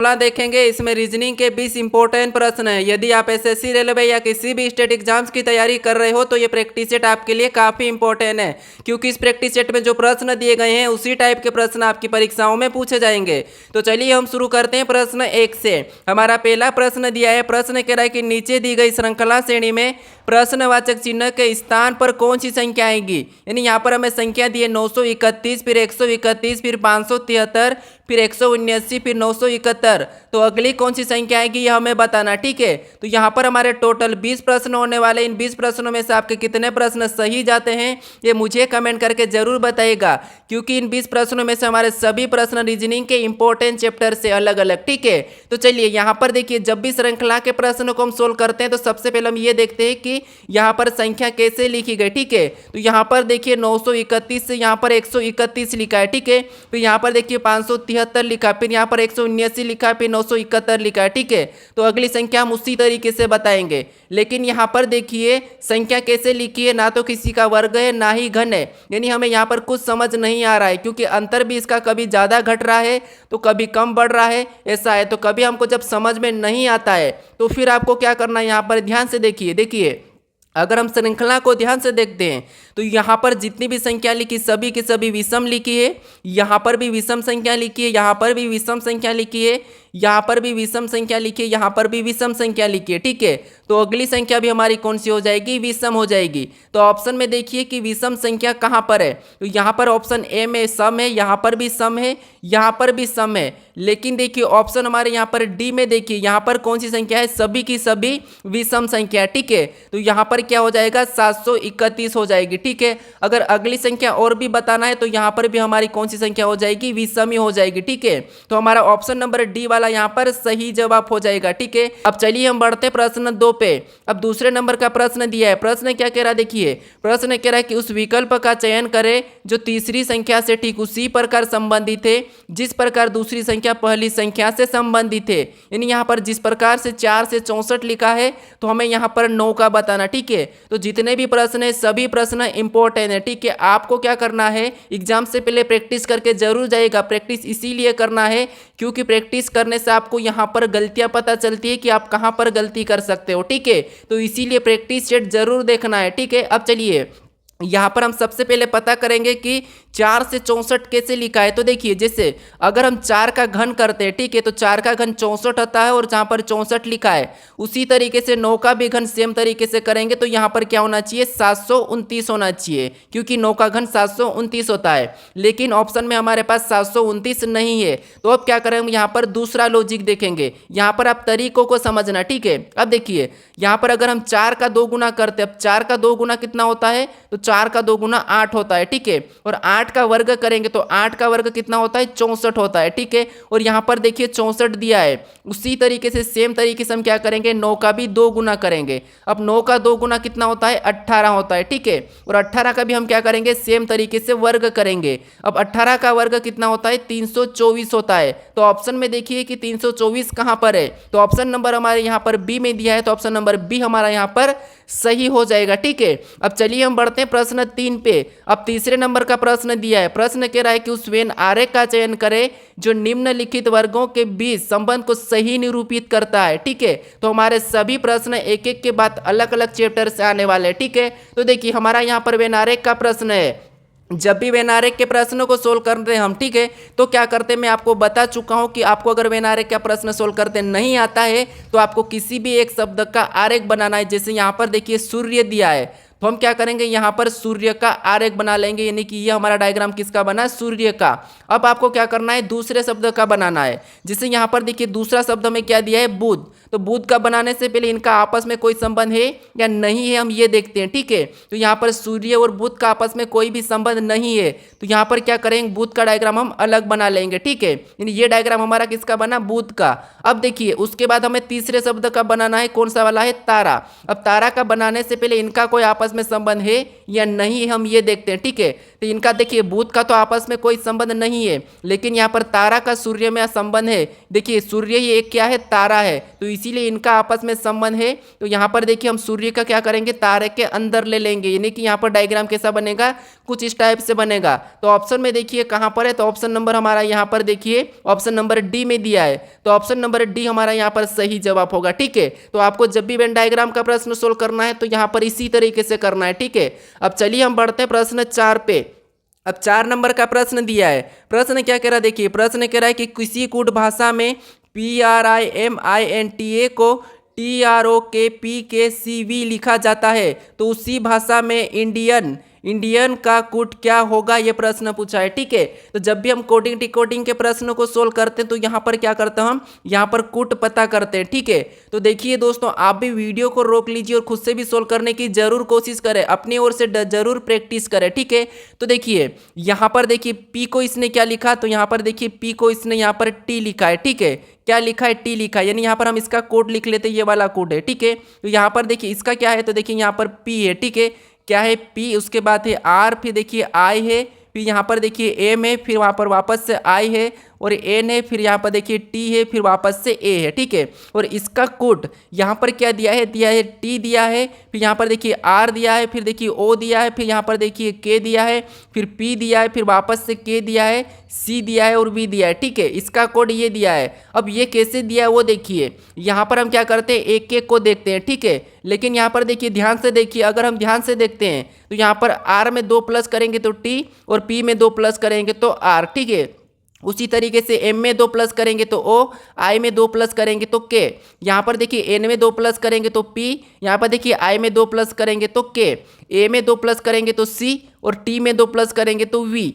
श्रृंखला देखेंगे। इसमें रीजनिंग के 20 इंपॉर्टेंट प्रश्न हैं। यदि आप एसएससी, रेलवे या किसी भी स्टेट एग्जाम्स की तैयारी कर रहे हो तो ये प्रैक्टिस सेट आपके लिए काफ़ी इंपॉर्टेंट है, क्योंकि इस प्रैक्टिस सेट में जो प्रश्न दिए गए हैं उसी टाइप के प्रश्न आपकी परीक्षाओं में पूछे जाएंगे। तो चलिए हम शुरू करते हैं प्रश्न 1 से। हमारा पहला प्रश्न दिया है, प्रश्न कह रहा है कि नीचे दी गई श्रृंखला श्रेणी में प्रश्नवाचक चिन्ह के स्थान पर कौन सी संख्या आएगी। यानी यहाँ पर हमें संख्या दी है 931, फिर 131, फिर 573, फिर 179, फिर 971। तो अगली कौन सी संख्या आएगी यह हमें बताना, ठीक है। तो यहाँ पर हमारे टोटल 20 प्रश्न होने वाले। इन 20 प्रश्नों में से आपके कितने प्रश्न सही जाते हैं ये मुझे कमेंट करके जरूर बताइएगा, क्योंकि इन 20 प्रश्नों में से हमारे सभी प्रश्न रीजनिंग के इंपॉर्टेंट चैप्टर से अलग अलग, ठीक है। तो चलिए यहाँ पर देखिए, जब भी श्रृंखला के प्रश्नों को हम सोल्व करते हैं तो सबसे पहले हम ये देखते हैं कि यहाँ पर संख्या कैसे लिखी गई, ठीक है। तो यहाँ पर देखिए 931 से यहाँ पर 131 लिखा है, ठीक है। फिर यहाँ पर देखिए 573 लिखा, फिर यहाँ पर 179 लिखा, फिर 971 लिखा है, ठीक है। तो अगली संख्या हम उसी तरीके से बताएंगे। लेकिन यहाँ पर देखिए संख्या कैसे लिखी है, ना तो किसी का वर्ग है ना ही घन है। यानी हमें यहाँ पर कुछ समझ नहीं आ रहा है, क्योंकि अंतर भी इसका कभी ज़्यादा घट रहा है तो कभी कम बढ़ रहा है, ऐसा है। तो कभी हमको जब समझ में नहीं आता है तो फिर आपको क्या करना है, यहाँ पर ध्यान से देखिए अगर हम श्रृंखला को ध्यान से देखते हैं तो यहाँ पर जितनी भी संख्या लिखी सभी की सभी विषम लिखी है। यहाँ पर भी विषम संख्या लिखी है, यहाँ पर भी विषम संख्या लिखी है, यहाँ पर भी विषम संख्या लिखी है, यहाँ पर भी विषम संख्या लिखी है, ठीक है। तो अगली संख्या भी हमारी कौन सी हो जाएगी, विषम हो जाएगी। तो ऑप्शन में देखिए कि विषम संख्या कहाँ पर है। तो यहाँ पर ऑप्शन ए में सम है, यहाँ पर भी सम है, यहाँ पर भी सम है। लेकिन देखिए ऑप्शन हमारे यहाँ पर डी में देखिए, यहाँ पर कौन सी संख्या है, सभी की सभी विषम संख्या, ठीक है। तो यहाँ पर क्या हो जाएगा, 731 हो जाएगी, ठीक है। अगर अगली संख्या और भी बताना है तो यहाँ पर भी हमारी कौन सी संख्या हो जाएगी, विषम ही हो जाएगी, ठीक है। तो हमारा ऑप्शन नंबर डी वाला यहाँ पर सही जवाब हो जाएगा, ठीक है। अब चलिए हम बढ़ते हैं प्रश्न 2 पे। अब दूसरे नंबर का प्रश्न दिया है। प्रश्न क्या कह रहा है, देखिए प्रश्न कह रहा है कि उस विकल्प का चयन करें जो तीसरी संख्या से ठीक उसी प्रकार संबंधित है जिस प्रकार दूसरी संख्या पहली संख्या से संबंधित है। यानी यहाँ पर जिस प्रकार से 4 से 64 लिखा है तो हमें यहाँ पर 9 का बताना, ठीक है। तो जितने भी प्रश्न है सभी प्रश्न इंपॉर्टेंट है, ठीक है। आपको क्या करना है, एग्जाम से पहले प्रैक्टिस करके जरूर जाएगा। प्रैक्टिस इसीलिए करना है क्योंकि प्रैक्टिस करने से आपको यहाँ पर गलतियाँ पता चलती है कि आप कहाँ पर गलती कर सकते हो, ठीक है। तो इसीलिए प्रैक्टिस सेट जरूर देखना है, ठीक है। अब चलिए यहाँ पर हम सबसे पहले पता करेंगे कि 4 से 64 कैसे लिखा है। तो देखिए जैसे अगर हम 4 का घन करते हैं, ठीक है, तो 4 का घन 64 होता है और जहाँ पर 64 लिखा है उसी तरीके से 9 का भी घन सेम तरीके से करेंगे तो यहाँ पर क्या होना चाहिए, 729 होना चाहिए, क्योंकि 9 का घन 729 होता है। लेकिन ऑप्शन में हमारे पास 729 नहीं है। तो अब क्या करेंगे, यहाँ पर दूसरा लॉजिक देखेंगे। यहाँ पर आप तरीकों को समझना, ठीक है। अब देखिए यहाँ पर अगर हम 4 का 2 गुना करते हैं, अब 4 का 2 गुना कितना होता है, तो 4 का 2 गुना 8 होता है, ठीक है। और 8 का वर्ग करेंगे तो 8 का वर्ग कितना होता है, 64 होता है, ठीक है। और यहाँ पर देखिए 64 दिया है, उसी तरीके से सेम तरीके से हम क्या करेंगे, 9 का भी 2 गुना करेंगे। अब 9 का 2 गुना कितना होता है, 18 होता है, ठीक है। और 18 का भी हम क्या करेंगे, सेम तरीके से वर्ग करेंगे। अब 18 का वर्ग कितना होता है, 324 होता है। तो ऑप्शन में देखिए कि 324 कहाँ पर है, तो ऑप्शन नंबर हमारे यहाँ पर बी में दिया है, तो ऑप्शन नंबर बी हमारा यहाँ पर सही हो जाएगा, ठीक है। अब चलिए हम बढ़ते हैं प्रश्न 3 पे। अब तीसरे नंबर का प्रश्न दिया है। प्रश्न कह रहा है कि उस वेन आरेख का चयन करें जो निम्नलिखित वर्गों के बीच संबंध को सही निरूपित करता है, ठीक है। तो हमारे सभी प्रश्न एक एक के बाद अलग अलग चैप्टर से आने वाले हैं, ठीक है। तो देखिए हमारा यहाँ पर वेन आरेख का प्रश्न है। जब भी वेन आरेख के प्रश्नों को सोल्व कर रहे हैं हम, ठीक है, तो क्या करते हैं, मैं आपको बता चुका हूं कि आपको अगर वेन आरेख का प्रश्न सोल्व करते नहीं आता है तो आपको किसी भी एक शब्द का आरेख बनाना है। जैसे यहाँ पर देखिए सूर्य दिया है, तो हम क्या करेंगे, यहाँ पर सूर्य का आरेख बना लेंगे, यानी कि ये हमारा डायग्राम किसका बना है, सूर्य का। अब आपको क्या करना है, दूसरे शब्द का बनाना है। जैसे यहाँ पर देखिए दूसरा शब्द में क्या दिया है, बुध। तो बुध का बनाने से पहले इनका आपस में कोई संबंध है या नहीं है हम ये देखते हैं, ठीक है। तो यहाँ पर सूर्य और बुध का आपस में कोई भी संबंध नहीं है, तो यहाँ पर क्या करेंगे, बुध का डायग्राम हम अलग बना लेंगे, ठीक है। यानी ये डायग्राम हमारा किसका बना, बुध का। अब देखिए उसके बाद हमें तीसरे शब्द का बनाना है, कौन सा वाला है, तारा। अब तारा का बनाने से पहले इनका कोई आपस आपस में संबंध है या नहीं, हम ये देखते हैं। ठीक है, तो इनका देखिए बुध का तो आपस में कोई संबंध नहीं है, लेकिन यहाँ पर तारा का सूर्य में संबंध है। देखिए सूर्य ही एक क्या है, तारा है, तो इसीलिए इनका आपस में संबंध है। तो यहाँ पर देखिए हम सूर्य का क्या करेंगे, तारे के अंदर ले लेंगे, यानी कि यहाँ पर डायग्राम कैसा बनेगा, कुछ इस टाइप से बनेगा। तो ऑप्शन में देखिए कहाँ पर है, तो ऑप्शन नंबर हमारा यहाँ पर देखिए ऑप्शन नंबर डी में दिया है, तो ऑप्शन नंबर डी हमारा यहाँ पर सही जवाब होगा। ठीक है, तो आपको जब भी वेन डायग्राम का प्रश्न सोल्व करना है तो यहाँ पर इसी तरीके से करना है। ठीक है, अब चलिए हम बढ़ते हैं प्रश्न 4 पे। अब 4 नंबर का प्रश्न दिया है। प्रश्न क्या कह रहा है, देखिए प्रश्न कह रहा है कि किसी कूट भाषा में PRIMINTA को TROKPKCV लिखा जाता है, तो उसी भाषा में इंडियन का कूट क्या होगा, ये प्रश्न पूछा है। ठीक है, तो जब भी हम कोडिंग डिकोडिंग के प्रश्नों को सोल्व करते हैं तो यहाँ पर क्या करते हैं, हम यहाँ पर कूट पता करते हैं। ठीक है, तो देखिए दोस्तों आप भी वीडियो को रोक लीजिए और खुद से भी सोल्व करने की जरूर कोशिश करें, अपनी ओर से जरूर प्रैक्टिस करें। ठीक है, तो देखिए यहाँ पर देखिए पी को इसने क्या लिखा, तो यहाँ पर देखिए पी को इसने यहाँ पर टी लिखा है। ठीक है, क्या लिखा है, टी लिखा है, यानी यहाँ पर हम इसका कोड लिख लेते हैं, ये वाला कोड है। ठीक है, तो यहाँ पर देखिए इसका क्या है, तो देखिए यहाँ पर पी है। ठीक है, क्या है पी, उसके बाद है आर, फिर देखिए आई है, फिर यहाँ पर देखिए एम है, फिर वहाँ पर वापस से आई है और एन है, फिर यहाँ पर देखिए टी है, फिर वापस से ए है। ठीक है, और इसका कोड यहाँ पर क्या दिया है टी दिया है, फिर यहाँ पर देखिए आर दिया है, फिर देखिए ओ दिया है, फिर यहाँ पर देखिए के दिया है, फिर पी दिया है, फिर वापस से के दिया है, सी दिया है और वी दिया है। ठीक है, इसका कोड ये दिया है। अब ये कैसे दिया है वो देखिए, यहाँ पर हम क्या करते हैं, एक एक को देखते हैं। ठीक है, लेकिन यहाँ पर देखिए ध्यान से देखिए, अगर हम ध्यान से देखते हैं तो यहाँ पर आर में 2 प्लस करेंगे तो टी और पी में 2 प्लस करेंगे तो आर। ठीक है, उसी तरीके से एम में 2 प्लस करेंगे तो ओ, आई में 2 प्लस करेंगे तो के, यहाँ पर देखिए एन में 2 प्लस करेंगे तो पी, यहाँ पर देखिए आई में 2 प्लस करेंगे तो के, ए में 2 प्लस करेंगे तो सी और टी में 2 प्लस करेंगे तो वी।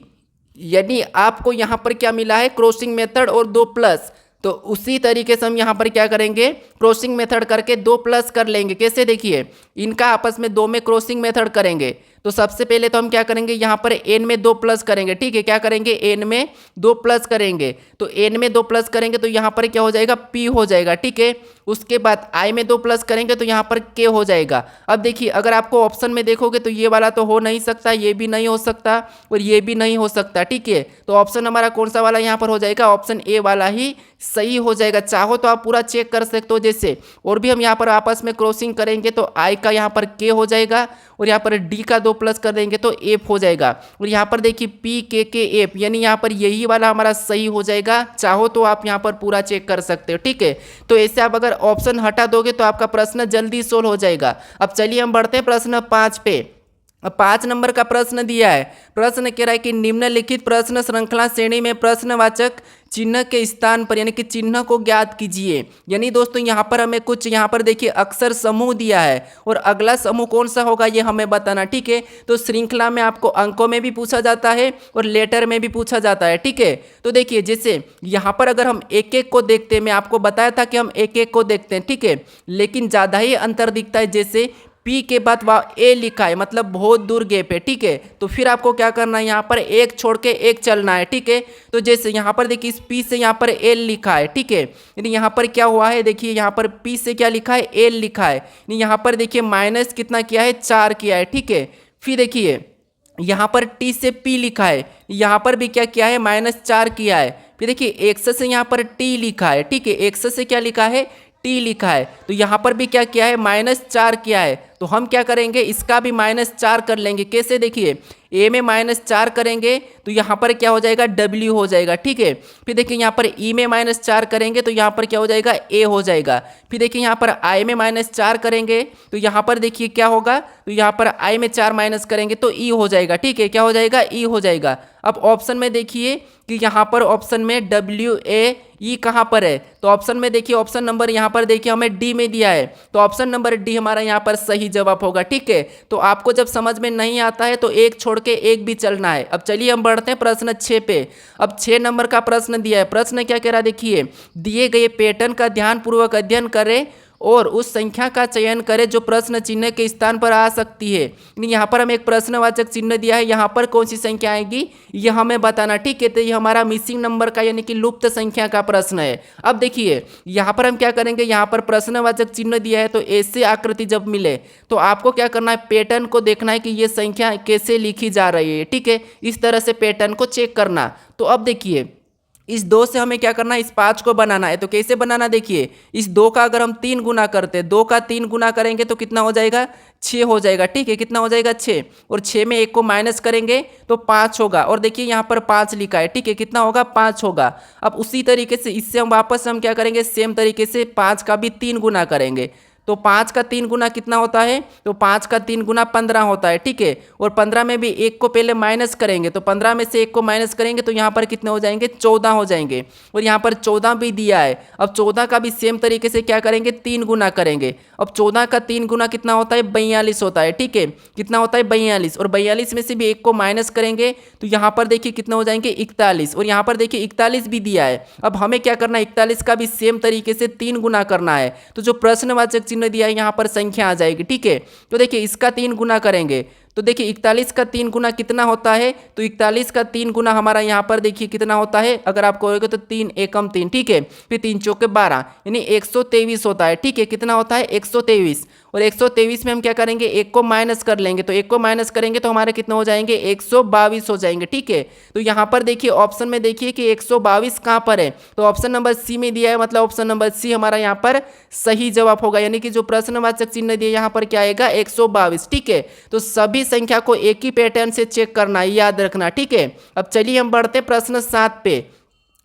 यानी आपको यहाँ पर क्या मिला है, क्रॉसिंग मेथड और 2 प्लस। तो उसी तरीके से हम यहाँ पर क्या करेंगे, क्रॉसिंग मेथड करके 2 प्लस कर लेंगे। कैसे, देखिए इनका आपस में 2 में क्रॉसिंग मेथड करेंगे। तो सबसे पहले तो हम क्या करेंगे, यहाँ पर एन में 2 प्लस करेंगे। ठीक है, क्या करेंगे, एन में 2 प्लस करेंगे, तो एन में 2 प्लस करेंगे तो यहाँ पर क्या हो जाएगा, पी हो जाएगा। ठीक है, उसके बाद आई में 2 प्लस करेंगे तो यहाँ पर के हो जाएगा। अब देखिए अगर आपको ऑप्शन में देखोगे तो ये वाला तो हो नहीं सकता, ये भी नहीं हो सकता और ये भी नहीं हो सकता। ठीक है, तो ऑप्शन हमारा कौन सा वाला यहाँ पर हो जाएगा, ऑप्शन ए वाला ही सही हो जाएगा। चाहो तो आप पूरा चेक कर सकते हो, जैसे और भी हम यहाँ पर आपस में क्रॉसिंग करेंगे तो आई का यहाँ पर के हो जाएगा और यहाँ पर डी का 2 प्लस कर देंगे तो एफ हो जाएगा और यहाँ पर देखिए पी के एफ, यानी यहाँ पर यही वाला हमारा सही हो जाएगा। चाहो तो आप यहाँ पर पूरा चेक कर सकते हो। ठीक है, तो ऐसे आप अगर ऑप्शन हटा दोगे तो आपका प्रश्न जल्दी सोल्व हो जाएगा। अब चलिए हम बढ़ते हैं प्रश्न 5 पे। 5 नंबर का प्रश्न दिया है। प्रश्न कह रहा है कि निम्नलिखित प्रश्न श्रृंखला श्रेणी में प्रश्नवाचक चिन्ह के स्थान पर यानी कि चिन्ह को ज्ञात कीजिए। यानी दोस्तों यहाँ पर हमें कुछ यहाँ पर देखिए अक्षर समूह दिया है और अगला समूह कौन सा होगा ये हमें बताना। ठीक है, तो श्रृंखला में आपको अंकों में भी पूछा जाता है और लेटर में भी पूछा जाता है। ठीक है, तो देखिए जैसे यहाँ पर अगर हम एक एक को देखते हैं, मैं आपको बताया था कि हम एक एक को देखते हैं। ठीक है, लेकिन ज़्यादा ही अंतर दिखता है। जैसे पी के बाद वहाँ ए लिखा है, मतलब बहुत दूर गैप है। ठीक है, तो फिर आपको क्या करना है, यहाँ पर एक छोड़ के एक चलना है। ठीक है, तो जैसे यहाँ पर देखिए इस पी से यहाँ पर एल लिखा है। ठीक है, यानी यहाँ पर क्या हुआ है, देखिए यहाँ पर पी से क्या लिखा है, एल लिखा है, यानी यहाँ पर देखिए माइनस कितना किया है, 4 किया है। ठीक है, फिर देखिए यहाँ पर टी से पी लिखा है, यहाँ पर भी क्या किया है, -4 किया है। फिर देखिए एक्स से यहाँ पर टी लिखा है। ठीक है, एक्स से क्या लिखा है, टी लिखा है, तो यहाँ पर भी क्या किया है, -4 किया है। तो हम क्या करेंगे, इसका भी -4 कर लेंगे। कैसे, देखिए ए में -4 करेंगे तो यहाँ पर क्या हो जाएगा, W हो जाएगा। ठीक है, फिर देखिए यहाँ पर ई में -4 करेंगे तो यहाँ पर क्या हो जाएगा, ए हो जाएगा। फिर देखिए यहाँ पर आई में -4 करेंगे तो यहाँ पर देखिए क्या होगा, तो यहाँ पर आई में 4 माइनस करेंगे तो ई हो जाएगा। ठीक है, क्या हो जाएगा, ई हो जाएगा। अब ऑप्शन में देखिए कि यहाँ पर ऑप्शन में WAE कहाँ पर है, तो ऑप्शन में देखिए ऑप्शन नंबर यहाँ पर देखिए हमें डी में दिया है, तो ऑप्शन नंबर डी हमारा यहाँ पर सही जवाब होगा। ठीक है, तो आपको जब समझ में नहीं आता है तो एक छोड़ के एक भी चलना है। अब चलिए हम बढ़ते हैं प्रश्न 6 पे। अब 6 नंबर का प्रश्न दिया है। प्रश्न क्या कह रहा है, देखिए दिए गए पैटर्न का ध्यानपूर्वक अध्ययन करें और उस संख्या का चयन करें जो प्रश्न चिन्ह के स्थान पर आ सकती है। यहाँ पर हमें एक प्रश्नवाचक चिन्ह दिया है, यहाँ पर कौन सी संख्या आएगी यह हमें बताना, ठीक है। तो ये हमारा मिसिंग नंबर का यानी कि लुप्त संख्या का प्रश्न है। अब देखिए यहाँ पर हम क्या करेंगे, यहाँ पर प्रश्नवाचक चिन्ह दिया है तो ऐसे आकृति जब मिले तो आपको क्या करना है, पैटर्न को देखना है कि ये संख्या कैसे लिखी जा रही है, ठीक है। इस तरह से पैटर्न को चेक करना। तो अब देखिए इस 2 से हमें क्या करना है, इस 5 को बनाना है। तो कैसे बनाना, देखिए इस 2 का अगर हम 3 गुना करते हैं, 2 का 3 गुना करेंगे तो कितना हो जाएगा, 6 हो जाएगा, ठीक है। कितना हो जाएगा, 6। और 6 में 1 को माइनस करेंगे तो 5 होगा। और देखिए यहाँ पर 5 लिखा है, ठीक है। कितना होगा, 5 होगा। अब उसी तरीके से इससे हम वापस क्या करेंगे, सेम तरीके से 5 का भी 3 गुना करेंगे। तो 5 का 3 गुना कितना होता है, तो 5 का 3 गुना 15 होता है, ठीक है। और 15 में भी 1 को पहले माइनस करेंगे, तो 15 में से 1 को माइनस करेंगे तो यहाँ पर कितने हो जाएंगे, 14 हो जाएंगे। और यहाँ पर 14 भी दिया है। अब 14 का भी सेम तरीके से क्या करेंगे, 3 गुना करेंगे। अब 14 का 3 गुना कितना होता है, 42 होता है, ठीक है। कितना होता है, 42। और 42 में से भी 1 को माइनस करेंगे तो यहाँ पर देखिए कितना हो जाएंगे, 41। और यहाँ पर देखिए 41 भी दिया है। अब हमें क्या करना है, 41 का भी सेम तरीके से 3 गुना करना है। तो जो प्रश्नवाचक चिन्ह दिया है यहाँ पर संख्या आ जाएगी, ठीक है। तो देखिए इसका 3 गुना करेंगे तो देखिए 41 का 3 गुना कितना होता है, तो 41 का 3 गुना हमारा यहाँ पर देखिए कितना होता है, अगर आप कहोगे तो 3 एकम 3, ठीक है। फिर 3 चौके 12 यानी 123 होता है, ठीक है। कितना होता है, 123। और 123 में हम क्या करेंगे, 1 को माइनस कर लेंगे। तो 1 को माइनस करेंगे तो हमारे कितने हो जाएंगे, 122 हो जाएंगे, ठीक है। तो यहाँ पर देखिए ऑप्शन में देखिए कि 122 कहाँ पर है, तो ऑप्शन नंबर सी में दिया है, मतलब ऑप्शन नंबर सी हमारा यहाँ पर सही जवाब होगा। यानी कि जो प्रश्नवाचक चिन्ह दिया यहाँ पर क्या आएगा, 122, ठीक है। तो सभी संख्या को एक ही पैटर्न से चेक करना, याद रखना, ठीक है। अब चलिए हम बढ़ते प्रश्न 7 पे।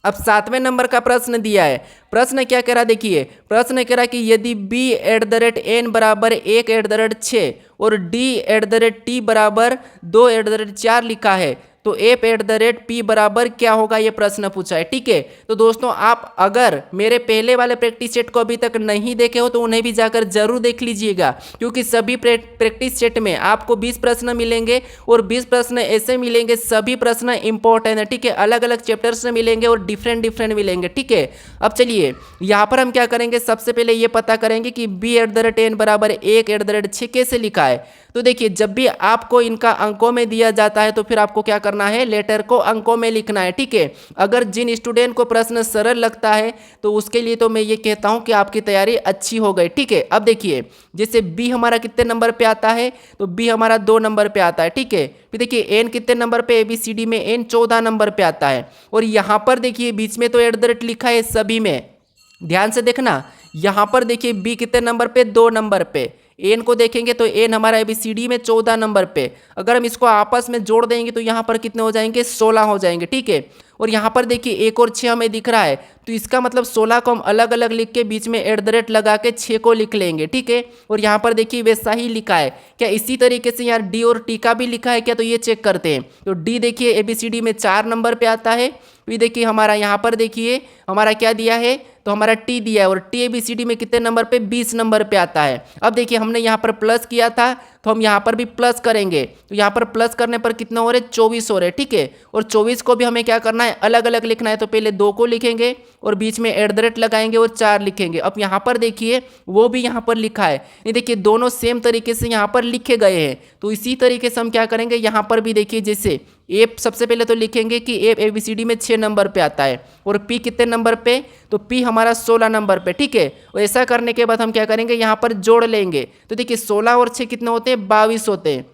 अब 7वें नंबर का प्रश्न दिया है। प्रश्न क्या कह रहा, देखिए प्रश्न कह रहा कि यदि b@n बराबर 1/6 और d@t बराबर 2/4 लिखा है तो f@p बराबर क्या होगा, ये प्रश्न पूछा है, ठीक है। तो दोस्तों आप अगर मेरे पहले वाले प्रैक्टिस सेट को अभी तक नहीं देखे हो तो उन्हें भी जाकर जरूर देख लीजिएगा, क्योंकि सभी प्रैक्टिस सेट में आपको 20 प्रश्न मिलेंगे और 20 प्रश्न ऐसे मिलेंगे, सभी प्रश्न इंपॉर्टेंट है, ठीक है। अलग अलग चैप्टर्स में मिलेंगे और डिफरेंट मिलेंगे, ठीक है। अब चलिए यहाँ पर हम क्या करेंगे, सबसे पहले ये पता करेंगे कि b@n बराबर 1/6 कैसे लिखा है। तो देखिए जब भी आपको इनका अंकों में दिया जाता है तो फिर आपको क्या करना है, लेटर को अंकों में लिखना है, ठीक है। अगर जिन स्टूडेंट को प्रश्न सरल लगता है तो उसके लिए तो मैं ये कहता हूं कि आपकी तैयारी अच्छी हो गई, ठीक है। अब देखिए जैसे बी हमारा कितने नंबर पे आता है, तो बी हमारा 2 नंबर पे आता है, ठीक है। फिर देखिए एन कितने नंबर पे, ABCD में एन 14 नंबर पे आता है। और यहाँ पर देखिए बीच में तो @ लिखा है सभी में, ध्यान से देखना। यहाँ पर देखिए बी कितने नंबर पे, 2 नंबर पे। एन को देखेंगे तो एन हमारा ABCD में 14 नंबर पे। अगर हम इसको आपस में जोड़ देंगे तो यहाँ पर कितने हो जाएंगे, 16 हो जाएंगे, ठीक है। और यहाँ पर देखिए 1 और 6 हमें दिख रहा है, तो इसका मतलब 16 को हम अलग अलग लिख के बीच में @ लगा के 6 को लिख लेंगे, ठीक है। और यहाँ पर देखिए वैसा ही लिखा है क्या, इसी तरीके से यहाँ डी और टी का भी लिखा है क्या, तो ये चेक करते हैं। तो डी देखिए ABCD में 4 नंबर पे आता है। फिर देखिए हमारा यहाँ पर देखिए हमारा क्या दिया है, तो हमारा टी दिया है। और टी ABCD में कितने नंबर पे, 20 नंबर पे आता है। अब देखिए हमने यहाँ पर प्लस किया था तो हम यहाँ पर भी प्लस करेंगे, तो यहाँ पर प्लस करने पर कितना हो रहे, 24 हो रहे, ठीक है। और 24 को भी हमें क्या करना है, अलग अलग लिखना है। तो पहले 2 को लिखेंगे और बीच में @ लगाएंगे और 4 लिखेंगे। अब यहाँ पर देखिए वो भी यहाँ पर लिखा है, ये देखिए दोनों सेम तरीके से यहाँ पर लिखे गए हैं। तो इसी तरीके से हम क्या करेंगे, यहाँ पर भी देखिए जैसे ए सबसे पहले तो लिखेंगे कि ए ABCD में 6 नंबर पे आता है और पी कितने नंबर पे, तो पी हमारा 16 नंबर पे, ठीक है। और ऐसा करने के बाद हम क्या करेंगे, यहाँ पर जोड़ लेंगे। तो देखिए 16 और 6 कितने होते हैं, 22 होते हैं।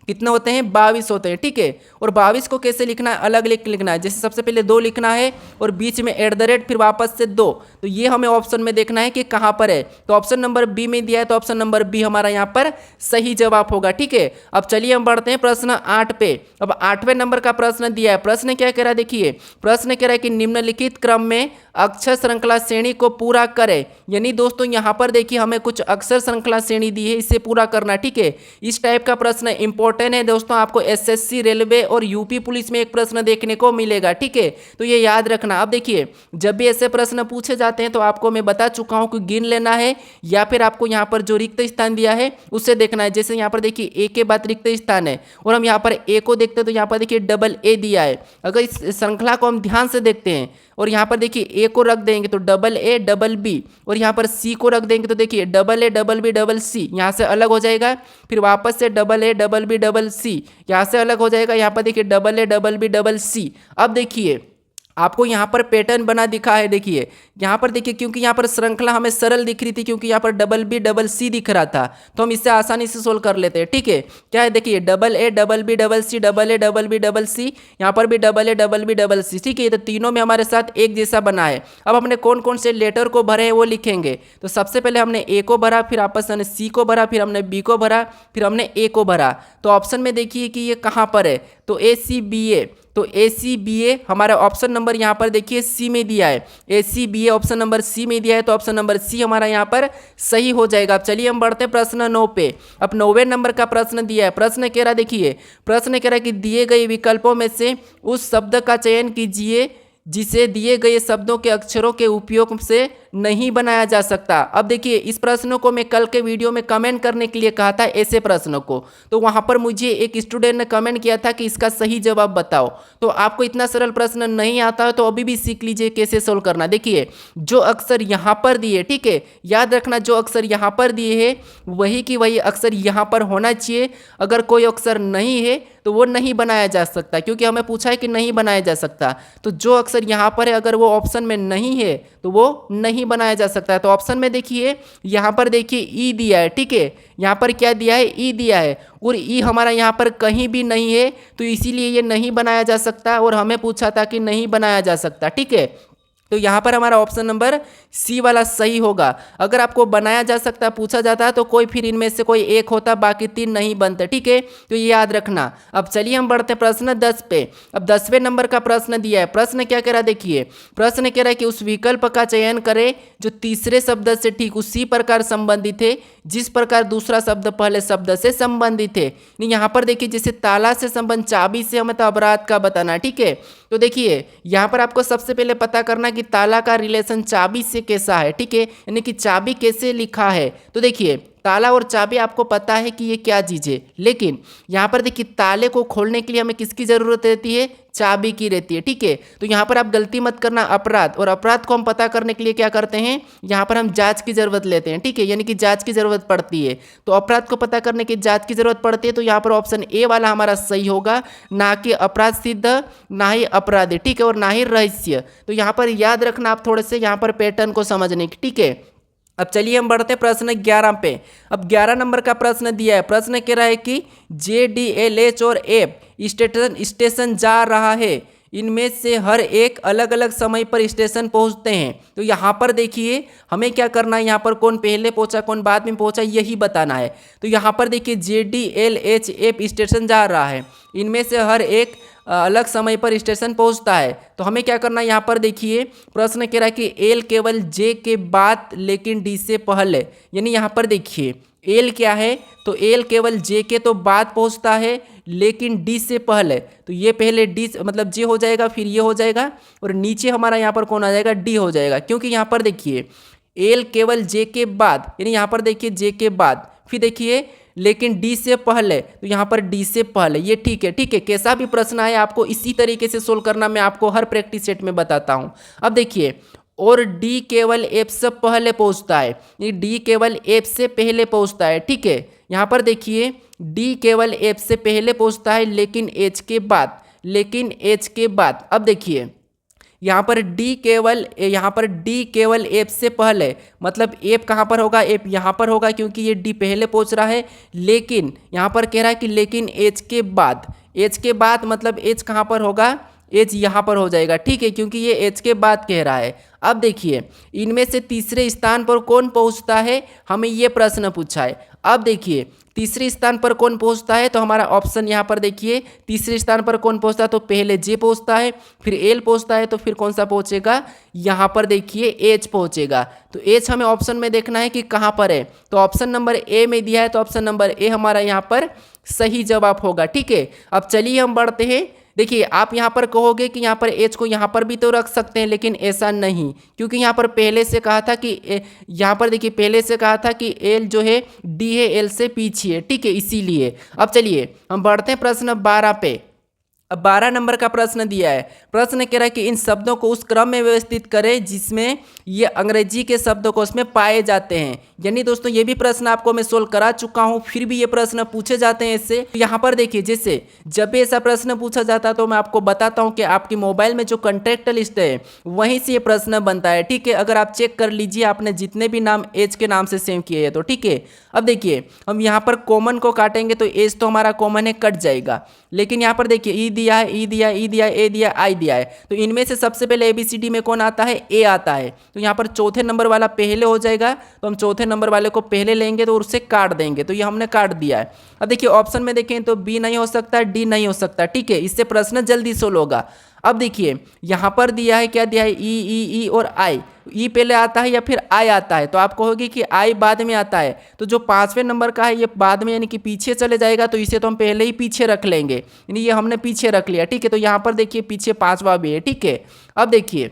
कितने होते हैं, 22 होते हैं, ठीक है। और 22 को कैसे लिखना है, अलग लिखना है। जैसे सबसे पहले 2 लिखना है और बीच में @ फिर वापस से 2। तो ये हमें ऑप्शन में देखना है कि कहाँ पर है। तो ऑप्शन नंबर बी में दिया है, तो ऑप्शन नंबर बी हमारा यहाँ पर सही जवाब होगा, ठीक है। अब चलिए हम बढ़ते हैं प्रश्न 8 पे। अब 8वें नंबर का प्रश्न दिया है। प्रश्न क्या कह रहा है, देखिए प्रश्न कह रहा है कि निम्नलिखित क्रम में अक्षर श्रृंखला श्रेणी को पूरा करें। यानी दोस्तों यहाँ पर देखिए हमें कुछ अक्षर श्रृंखला श्रेणी दी है, इसे पूरा करना, ठीक है। इस टाइप का प्रश्न इंपॉर्टेंट है दोस्तों, आपको SSC रेलवे और यूपी पुलिस में एक प्रश्न देखने को मिलेगा, ठीक है। तो ये याद रखना। अब देखिए जब भी ऐसे प्रश्न पूछे जाते हैं तो आपको मैं बता चुका हूँ कि गिन लेना है या फिर आपको यहाँ पर जो रिक्त स्थान दिया है उससे देखना है। जैसे यहाँ पर देखिए ए के बाद रिक्त स्थान है और हम यहाँ पर ए को देखते हैं तो यहाँ पर देखिए AA दिया है। अगर इस श्रृंखला को हम ध्यान से देखते हैं और यहाँ पर देखिए ए को रख देंगे तो डबल ए डबल बी, और यहाँ पर सी को रख देंगे तो देखिए double A double B double C, यहाँ से अलग हो जाएगा। फिर वापस से double A double B double C, यहाँ से अलग हो जाएगा। यहाँ पर देखिए double A double B double C. अब देखिए आपको यहाँ पर पैटर्न बना दिखा है, देखिए यहाँ पर देखिए, क्योंकि यहाँ पर श्रृंखला हमें सरल दिख रही थी, क्योंकि यहाँ पर डबल बी डबल सी दिख रहा था, तो हम इससे आसानी से सोल्व कर लेते हैं। ठीक है, क्या है देखिए double A double B double C, double A double B double C, यहाँ पर भी double A double B double C. ठीक है, तो तीनों में हमारे साथ एक जैसा बना है। अब हमने कौन कौन से लेटर को भरे हैं वो लिखेंगे। तो सबसे पहले हमने ए को भरा, फिर आपस में सी को भरा, फिर हमने बी को भरा, फिर हमने ए को भरा। तो ऑप्शन में देखिए कि ये कहाँ पर है, तो ए सी बी ए, तो ए सी बी ए हमारा ऑप्शन नंबर यहाँ पर देखिए सी में दिया है, A C B A option number C में दिया है, तो ऑप्शन नंबर सी हमारा यहाँ पर सही हो जाएगा। अब चलिए हम बढ़ते हैं प्रश्न 9 पे। अब 9वें नंबर का प्रश्न दिया है। प्रश्न कह रहा देखिए, प्रश्न कह रहा है कि दिए गए विकल्पों में से उस शब्द का चयन कीजिए जिसे दिए गए शब्दों के अक्षरों के उपयोग से नहीं बनाया जा सकता। अब देखिए इस प्रश्न को मैं कल के वीडियो में कमेंट करने के लिए कहा था, ऐसे प्रश्नों को, तो वहाँ पर मुझे एक स्टूडेंट ने कमेंट किया था कि इसका सही जवाब बताओ। तो आपको इतना सरल प्रश्न नहीं आता है तो अभी भी सीख लीजिए कैसे सोल्व करना। देखिए जो अक्षर यहाँ पर दिए, ठीक है, याद रखना जो अक्षर यहाँ पर दिए है वही की वही अक्षर यहाँ पर होना चाहिए। अगर कोई अक्षर नहीं है तो वो नहीं बनाया जा सकता, क्योंकि हमें पूछा है कि नहीं बनाया जा सकता। तो जो अक्षर यहाँ पर है अगर वो ऑप्शन में नहीं है तो वो नहीं बनाया जा सकता है। तो ऑप्शन में देखिए यहाँ पर देखिए ई दिया है, ठीक है, यहाँ पर क्या दिया है, ई दिया है, और ई हमारा यहाँ पर कहीं भी नहीं है, तो इसीलिए ये नहीं बनाया जा सकता, और हमें पूछा था कि नहीं बनाया जा सकता। ठीक है, तो यहाँ पर हमारा ऑप्शन नंबर सी वाला सही होगा। अगर आपको बनाया जा सकता पूछा जाता है तो कोई फिर इनमें से कोई एक होता, बाकी 3 नहीं बनते। ठीक है, तो ये याद रखना। अब चलिए हम बढ़ते हैं प्रश्न 10 पे। अब 10वें नंबर का प्रश्न दिया है। प्रश्न क्या कह रहा है देखिए, प्रश्न कह रहा है कि उस विकल्प का चयन करें जो तीसरे शब्द से ठीक उसी प्रकार संबंधित है जिस प्रकार दूसरा शब्द पहले शब्द से संबंधित है। यहाँ पर देखिए जैसे ताला से संबंध चाबी से हमें तो अपराध का बताना है। ठीक है, तो देखिए यहाँ पर आपको सबसे पहले पता करना कि ताला का रिलेशन चाबी से कैसा है। ठीक है, यानी कि चाबी कैसे लिखा है। तो देखिए ताला और चाबी आपको पता है कि ये क्या चीज़ है, लेकिन यहाँ पर देखिए ताले को खोलने के लिए हमें किसकी ज़रूरत रहती है, चाबी की रहती है। ठीक है, तो यहाँ पर आप गलती मत करना, अपराध, और अपराध को हम पता करने के लिए क्या करते हैं, यहाँ पर हम जांच की ज़रूरत लेते हैं। ठीक है, यानी कि जांच की ज़रूरत पड़ती है। तो अपराध को पता करने की जांच की ज़रूरत पड़ती है, तो यहाँ पर ऑप्शन ए वाला हमारा सही होगा, ना कि अपराध सिद्ध, ना ही अपराध, ठीक है, और ना ही रहस्य। तो यहाँ पर याद रखना आप थोड़े से यहाँ पर पैटर्न को समझने की। ठीक है, अब चलिए हम बढ़ते हैं प्रश्न 11 पे। अब 11 नंबर का प्रश्न दिया है। प्रश्न कह रहा है कि JDLH और एफ स्टेशन जा रहा है, इनमें से हर एक अलग अलग समय पर स्टेशन पहुंचते हैं। तो यहाँ पर देखिए हमें क्या करना है, यहाँ पर कौन पहले पहुंचा कौन बाद में पहुंचा यही बताना है। तो यहाँ पर देखिए JDLH एफ स्टेशन जा रहा है, इनमें से हर एक अलग समय पर स्टेशन पहुंचता है। तो हमें क्या करना है, यहाँ पर देखिए प्रश्न कह रहा है कि एल केवल जे के बाद लेकिन डी से पहले, यानी यहाँ पर देखिए एल क्या है, तो एल केवल जे के तो बाद पहुंचता है लेकिन डी से पहले। तो ये पहले डी मतलब जे हो जाएगा, फिर ये हो जाएगा, और नीचे हमारा यहाँ पर कौन आ जाएगा, डी हो जाएगा, क्योंकि यहाँ पर देखिए एल केवल जे के बाद, यानी यहाँ पर देखिए जे के बाद, फिर देखिए लेकिन डी से पहले, तो यहाँ पर डी से पहले, ये ठीक है। ठीक है, कैसा भी प्रश्न आए आपको इसी तरीके से सोल्व करना, मैं आपको हर प्रैक्टिस सेट में बताता हूँ। अब देखिए और डी केवल एफ से पहले पहुँचता है, ये डी केवल एफ से पहले पहुँचता है। ठीक है, यहाँ पर देखिए डी केवल एफ से पहले पहुँचता है लेकिन एच के बाद, लेकिन एच के बाद। अब देखिए यहाँ पर डी केवल एफ से पहले, मतलब एफ कहाँ पर होगा, एफ यहाँ पर होगा क्योंकि ये डी पहले पहुँच रहा है, लेकिन यहाँ पर कह रहा है कि लेकिन एच के बाद, एच के बाद मतलब एच कहाँ पर होगा, एच यहाँ पर हो जाएगा। ठीक है, क्योंकि ये एच के बाद कह रहा है। अब देखिए इनमें से तीसरे स्थान पर कौन पहुँचता है, हमें ये प्रश्न पूछा है। अब देखिए तीसरे स्थान पर कौन पहुंचता है, तो हमारा ऑप्शन यहाँ पर देखिए तीसरे स्थान पर कौन पहुंचता है, तो पहले जे पहुंचता है, फिर एल पहुंचता है, तो फिर कौन सा पहुंचेगा, यहाँ पर देखिए एच पहुंचेगा। तो एच हमें ऑप्शन में देखना है कि कहाँ पर है, तो ऑप्शन नंबर ए में दिया है, तो ऑप्शन नंबर ए हमारा यहाँ पर सही जवाब होगा। ठीक है, अब चलिए हम बढ़ते हैं। देखिए आप यहाँ पर कहोगे कि यहाँ पर एच को यहाँ पर भी तो रख सकते हैं, लेकिन ऐसा नहीं, क्योंकि यहाँ पर पहले से कहा था कि यहाँ पर देखिए पहले से कहा था कि एल जो है डी है एल से पीछे है। ठीक है, इसीलिए। अब चलिए हम बढ़ते हैं प्रश्न 12 पे। अब 12 नंबर का प्रश्न दिया है। प्रश्न कह रहा है कि इन शब्दों को उस क्रम में व्यवस्थित करें जिसमें ये अंग्रेजी के शब्दों को उसमें पाए जाते हैं। यानी दोस्तों ये भी प्रश्न आपको मैं सोल्व करा चुका हूँ, फिर भी ये प्रश्न पूछे जाते हैं इससे। यहाँ पर देखिए, जैसे जब भी ऐसा प्रश्न पूछा जाता है तो मैं आपको बताता हूँ कि आपकी मोबाइल में जो कॉन्टैक्ट लिस्ट है वहीं से ये प्रश्न बनता है। ठीक है, अगर आप चेक कर लीजिए आपने जितने भी नाम एज के नाम से सेव किए हैं तो। ठीक है, अब देखिए हम यहाँ पर कॉमन को काटेंगे तो एज तो हमारा कॉमन है, कट जाएगा। लेकिन यहाँ पर देखिए ई दिया है, ई दिया, ई दिया, ए दिया, आई दिया है, तो इनमें से सबसे पहले ABCD में कौन आता है? ए आता है। तो यहाँ पर चौथे नंबर वाला पहले हो जाएगा, तो हम चौथे नंबर वाले को पहले लेंगे तो उससे काट देंगे, तो ये हमने काट दिया है। अब देखिए ऑप्शन में देखें तो बी नहीं हो सकता, डी नहीं हो सकता। ठीक है, इससे प्रश्न जल्दी सोल्व होगा। अब देखिए यहाँ पर दिया है, क्या दिया है? ई और आई। ई पहले आता है या फिर आई आता है? तो आप कहोगे कि आई बाद में आता है, तो जो 5वें नंबर का है ये बाद में यानी कि पीछे चले जाएगा, तो इसे तो हम पहले ही पीछे रख लेंगे, यानी ये हमने पीछे रख लिया। ठीक है, तो यहाँ पर देखिए पीछे 5वां भी है। ठीक है, अब देखिए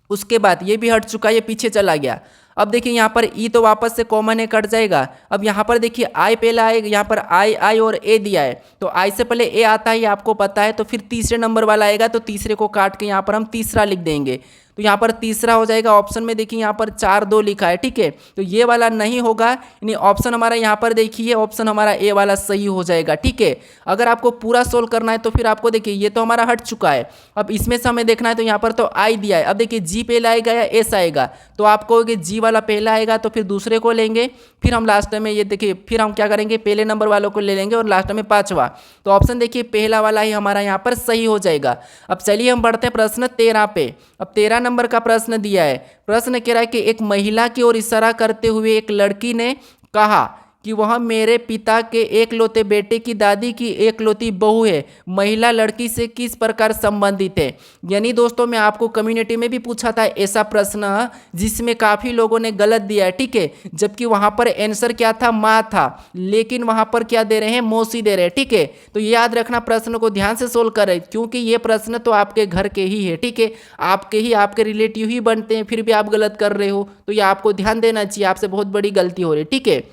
उसके बाद ये भी हट चुका है, ये पीछे चला गया। अब देखिए यहाँ पर ई तो वापस से कॉमन है, कट जाएगा। अब यहाँ पर देखिए आई पहले आएगा, यहाँ पर आई और ए दिया है, तो आई से पहले ए आता है, ये आपको पता है। तो फिर तीसरे नंबर वाला आएगा, तो तीसरे को काट के यहाँ पर हम तीसरा लिख देंगे, तो यहाँ पर तीसरा हो जाएगा। ऑप्शन में देखिए यहाँ पर 4-2 लिखा है। ठीक है, तो ये वाला नहीं होगा, यानी ऑप्शन हमारा यहाँ पर देखिए ऑप्शन हमारा ए वाला सही हो जाएगा। ठीक है, अगर आपको पूरा सोल्व करना है तो फिर आपको देखिए ये तो हमारा हट चुका है, अब इसमें से हमें देखना है, तो यहाँ पर तो आई दिया है। अब देखिए जी पहले आएगा या एस आएगा, तो आप कहोगे जी वाला पहला आएगा, तो फिर दूसरे को लेंगे, फिर हम लास्ट में ये देखिए फिर हम क्या करेंगे, पहले नंबर वालों को ले लेंगे और लास्ट में 5वां। तो ऑप्शन देखिए पहला वाला ही हमारा यहाँ पर सही हो जाएगा। अब चलिए हम बढ़ते हैं प्रश्न 13 पे। अब 13 नंबर का प्रश्न दिया है। प्रश्न कह रहा है कि एक महिला की ओर इशारा करते हुए एक लड़की ने कहा कि वह मेरे पिता के एकलौते बेटे की दादी की एकलौती बहू है। महिला लड़की से किस प्रकार संबंधित है? यानी दोस्तों मैं आपको कम्युनिटी में भी पूछा था ऐसा प्रश्न, जिसमें काफ़ी लोगों ने गलत दिया है। ठीक है, जबकि वहाँ पर आंसर क्या था? माँ था, लेकिन वहाँ पर क्या दे रहे हैं? मौसी दे रहे हैं। ठीक है, तो याद रखना, प्रश्न को ध्यान से सोल्व करें, क्योंकि ये प्रश्न तो आपके घर के ही है। ठीक है, आपके रिलेटिव ही बनते हैं, फिर भी आप गलत कर रहे हो, तो ये आपको ध्यान देना चाहिए, आपसे बहुत बड़ी गलती हो रही है। ठीक है,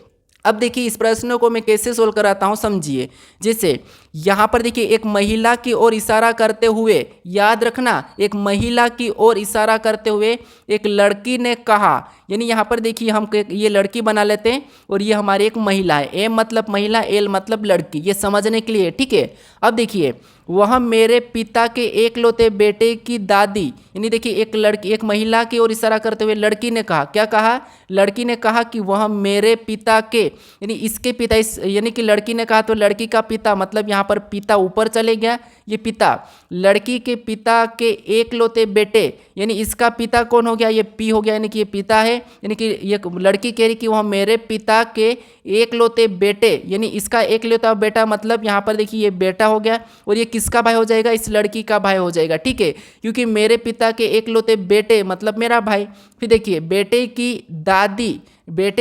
अब देखिए इस प्रश्न को मैं कैसे सोल्व कराता हूँ, समझिए। जैसे यहाँ पर देखिए एक महिला की ओर इशारा करते हुए, याद रखना, एक महिला की ओर इशारा करते हुए एक लड़की ने कहा, यानी यहाँ पर देखिए हम ये लड़की बना लेते हैं और ये हमारी एक महिला है। ए मतलब महिला, एल मतलब लड़की, ये समझने के लिए। ठीक है, अब देखिए वह मेरे पिता के एकलौते बेटे की दादी, यानी देखिए एक लड़की, एक महिला की ओर इशारा करते हुए लड़की ने कहा, क्या कहा? लड़की ने कहा कि वह मेरे पिता के, यानी इसके पिता, यानी कि लड़की ने कहा तो लड़की का पिता, मतलब यहाँ पर पिता ऊपर चले गया, ये पिता, लड़की के पिता के एकलौते बेटे, यानी इसका पिता कौन हो गया? ये पी हो गया, यानी कि ये पिता है, यानी कि ये लड़की कह रही कि वह मेरे पिता के एकलौते बेटे, यानी इसका एकलौता बेटा, मतलब यहाँ पर देखिए ये बेटा हो गया, और ये किसका भाई हो जाएगा? इस लड़की का भाई हो जाएगा। ठीक है, क्योंकि मेरे पिता के एकलौते बेटे मतलब मेरा भाई। फिर देखिए बेटे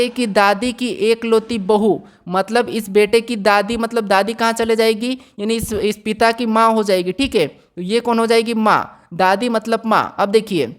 की दादी की एकलौती बहू, मतलब इस बेटे की दादी, मतलब दादी कहाँ चले जाएगी? यानी इस पिता की माँ हो जाएगी। ठीक है, तो ये कौन हो जाएगी? माँ। दादी मतलब माँ। अब देखिए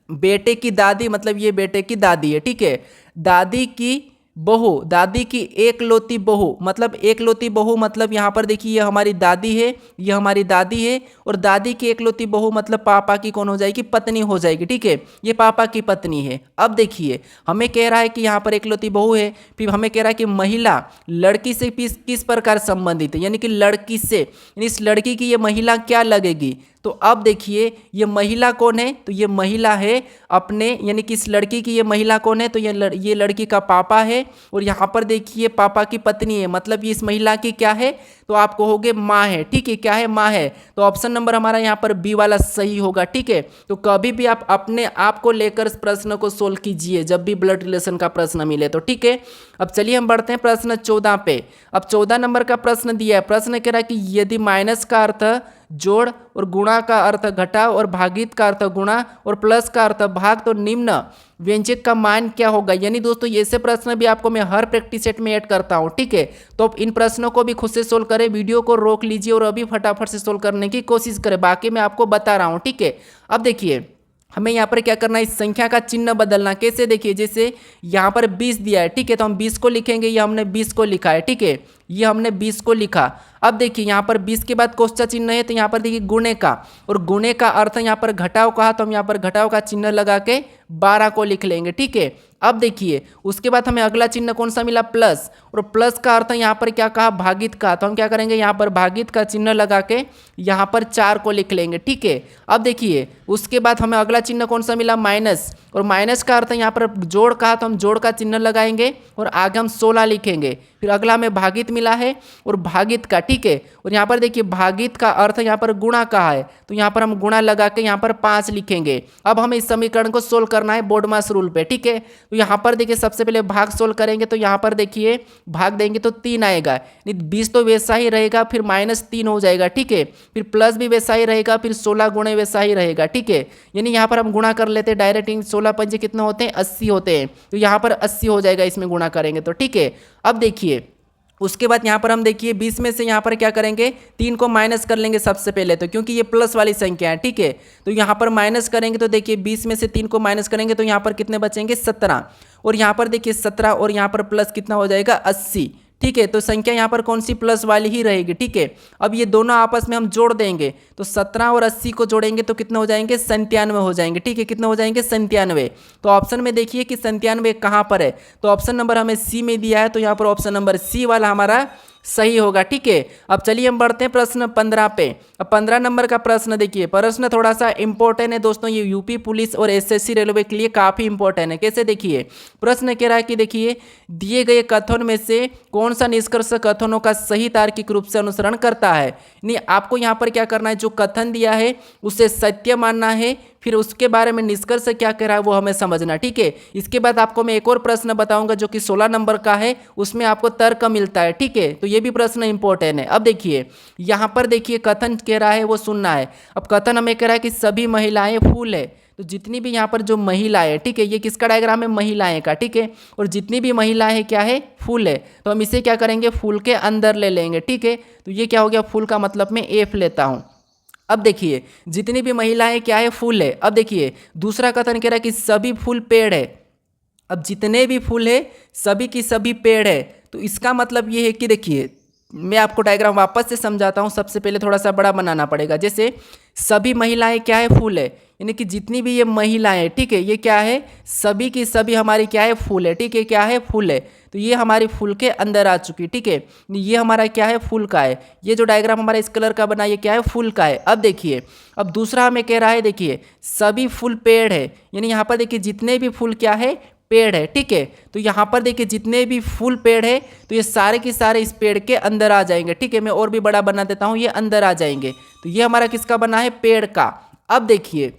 बेटे की दादी मतलब ये बेटे की दादी है। ठीक है, दादी की बहू, दादी की एकलौती बहू, मतलब एकलौती बहू मतलब यहाँ पर देखिए ये हमारी दादी है, ये हमारी दादी है, और दादी की एकलौती बहू मतलब पापा की कौन हो जाएगी? पत्नी हो जाएगी। ठीक है, ये पापा की पत्नी है। अब देखिए हमें कह रहा है कि यहाँ पर एकलौती बहू है, फिर हमें कह रहा है कि महिला लड़की से किस प्रकार संबंधित है, यानी कि लड़की से, यानी इस लड़की की ये महिला क्या लगेगी? तो अब देखिए ये महिला कौन है? तो ये महिला है अपने, यानी कि इस लड़की की ये महिला कौन है? तो ये लड़की का पापा है, और यहाँ पर देखिए पापा की पत्नी है, मतलब ये इस महिला की क्या है? तो आप कहोगे माँ है। ठीक है, क्या है? माँ है। तो ऑप्शन नंबर हमारा यहाँ पर बी वाला सही होगा। ठीक है, तो कभी भी आप अपने आप को लेकर इस प्रश्न को सोल्व कीजिए जब भी ब्लड रिलेशन का प्रश्न मिले तो। ठीक है, अब चलिए हम बढ़ते हैं प्रश्न 14 पे। अब 14 नंबर का प्रश्न दिया है। प्रश्न कह रहा है कि यदि माइनस का अर्थ जोड़ और गुणा का अर्थ घटाव और भागित का अर्थ गुणा और प्लस का अर्थ भाग, तो निम्न व्यंजक का मान क्या होगा? यानी दोस्तों ऐसे प्रश्न भी आपको मैं हर प्रैक्टिस सेट में ऐड करता हूं। ठीक है, तो आप इन प्रश्नों को भी खुद से सोल्व करें, वीडियो को रोक लीजिए और अभी फटाफट से सोल्व करने की कोशिश करें, बाकी मैं आपको बता रहा हूं। ठीक है, अब देखिए हमें यहाँ पर क्या करना है? इस संख्या का चिन्ह बदलना। कैसे? देखिए जैसे यहाँ पर 20 दिया है। ठीक है, तो हम 20 को लिखेंगे, ये हमने 20 को लिखा है। ठीक है, ये हमने 20 को लिखा। अब देखिए यहाँ पर 20 के बाद क्वेश्चन चिन्ह है तो यहाँ पर देखिए गुणे का, और गुणे का अर्थ यहाँ पर घटाव कहा तो हम यहाँ पर घटाव का चिन्ह लगा के 12 को लिख लेंगे, ठीक है। अब देखिए उसके बाद हमें अगला चिन्ह कौन सा मिला, प्लस, और प्लस का अर्थ यहाँ पर क्या कहा, भागित का, तो हम क्या करेंगे यहाँ पर भागित का चिन्ह लगा के यहाँ पर 4 को लिख लेंगे, ठीक है। अब देखिए उसके बाद हमें अगला चिन्ह कौन सा मिला, माइनस, और माइनस का अर्थ यहाँ पर जोड़ कहा तो हम जोड़ का चिन्ह लगाएंगे और आगे हम 16 लिखेंगे। फिर अगला हमें भागित मिला है और भागित का, ठीक है। और यहाँ पर देखिए भागित का अर्थ यहाँ पर गुणा कहा है तो यहाँ पर हम गुणा लगा के यहाँ पर 5 लिखेंगे। अब हमें इस समीकरण को सोल्व करना है बोडमास रूल पे, ठीक है। तो यहाँ पर देखिए सबसे पहले भाग सोल्व करेंगे तो यहाँ पर देखिए भाग देंगे तो 3 आएगा, 20 तो वैसा ही रहेगा, फिर -3 हो जाएगा, ठीक है। फिर प्लस भी वैसा ही रहेगा, फिर 16 गुणे वैसा ही रहेगा, ठीक है। यानी यहाँ पर हम गुणा कर लेते हैं डायरेक्ट, 16 पंजे कितने होते हैं, 80 होते हैं, तो यहाँ पर 80 हो जाएगा इसमें गुणा करेंगे तो, ठीक है। अब देखिए उसके बाद यहाँ पर हम देखिए 20 में से यहाँ पर क्या करेंगे, 3 को माइनस कर लेंगे सबसे पहले, तो क्योंकि ये प्लस वाली संख्या है, ठीक है। तो यहाँ पर माइनस करेंगे तो देखिए 20 में से 3 को माइनस करेंगे तो यहाँ पर कितने बचेंगे, 17, और यहाँ पर देखिए 17 और यहाँ पर प्लस कितना हो जाएगा, 80, ठीक है। तो संख्या यहाँ पर कौन सी, प्लस वाली ही रहेगी, ठीक है। अब ये दोनों आपस में हम जोड़ देंगे तो 17 और 80 को जोड़ेंगे तो कितने हो जाएंगे, 97 हो जाएंगे, ठीक है। कितने हो जाएंगे, 97। तो ऑप्शन में देखिए कि 97 कहाँ पर है, तो ऑप्शन नंबर हमें सी में दिया है, तो यहाँ पर ऑप्शन नंबर सी वाला हमारा सही होगा, ठीक है। अब चलिए हम बढ़ते हैं प्रश्न 15 पे। अब 15 नंबर का प्रश्न देखिए, प्रश्न थोड़ा सा इंपॉर्टेंट है दोस्तों, ये यूपी पुलिस और एसएससी रेलवे के लिए काफ़ी इंपॉर्टेंट है। कैसे देखिए, प्रश्न कह रहा है कि देखिए दिए गए कथन में से कौन सा निष्कर्ष कथनों का सही तार्किक रूप से अनुसरण करता है। नहीं, आपको यहाँ पर क्या करना है, जो कथन दिया है उसे सत्य मानना है, फिर उसके बारे में निष्कर्ष क्या कह रहा है वो हमें समझना, ठीक है। इसके बाद आपको मैं एक और प्रश्न बताऊंगा जो कि 16 नंबर का है, उसमें आपको तर्क मिलता है, ठीक है। तो ये भी प्रश्न इंपॉर्टेंट है। अब देखिए यहाँ पर देखिए कथन कह रहा है वो सुनना है। अब कथन हमें कह रहा है कि सभी महिलाएं फूल है, तो जितनी भी यहाँ पर जो महिलाएं, ठीक है, ये किसका डायग्राम है, महिलाएं का, ठीक है। और जितनी भी महिलाएं है क्या है, फूल है, तो हम इसे क्या करेंगे, फूल के अंदर ले लेंगे, ठीक है। तो ये क्या हो गया, फूल का मतलब मैं एफ लेता हूँ। अब देखिए जितनी भी महिलाएं क्या है, फूल है। अब देखिए दूसरा कथन कह रहा है कि सभी फूल पेड़ है। अब जितने भी फूल है सभी की सभी पेड़ है, तो इसका मतलब ये है कि देखिए मैं आपको डायग्राम वापस से समझाता हूँ। सबसे पहले थोड़ा सा बड़ा बनाना पड़ेगा। जैसे सभी महिलाएं क्या है, फूल है, यानी कि जितनी भी ये महिलाएं, ठीक है, ये क्या है, सभी की सभी हमारी क्या है, फूल है, ठीक है, क्या है, फूल है। तो ये हमारी फूल के अंदर आ चुकी, ठीक है। ये हमारा क्या है, फूल का है। ये जो डायग्राम हमारा इस कलर का बना ये क्या है, फूल का है। अब देखिए अब दूसरा हमें कह रहा है, देखिए सभी फूल पेड़ है, यानी यहाँ पर देखिए जितने भी फूल क्या है, पेड़ है, ठीक है। तो यहाँ पर देखिए जितने भी फूल पेड़ है तो ये सारे के सारे इस पेड़ के अंदर आ जाएंगे, ठीक है। मैं और भी बड़ा बना देता हूँ, ये अंदर आ जाएंगे। तो ये हमारा किसका बना है, पेड़ का। अब देखिए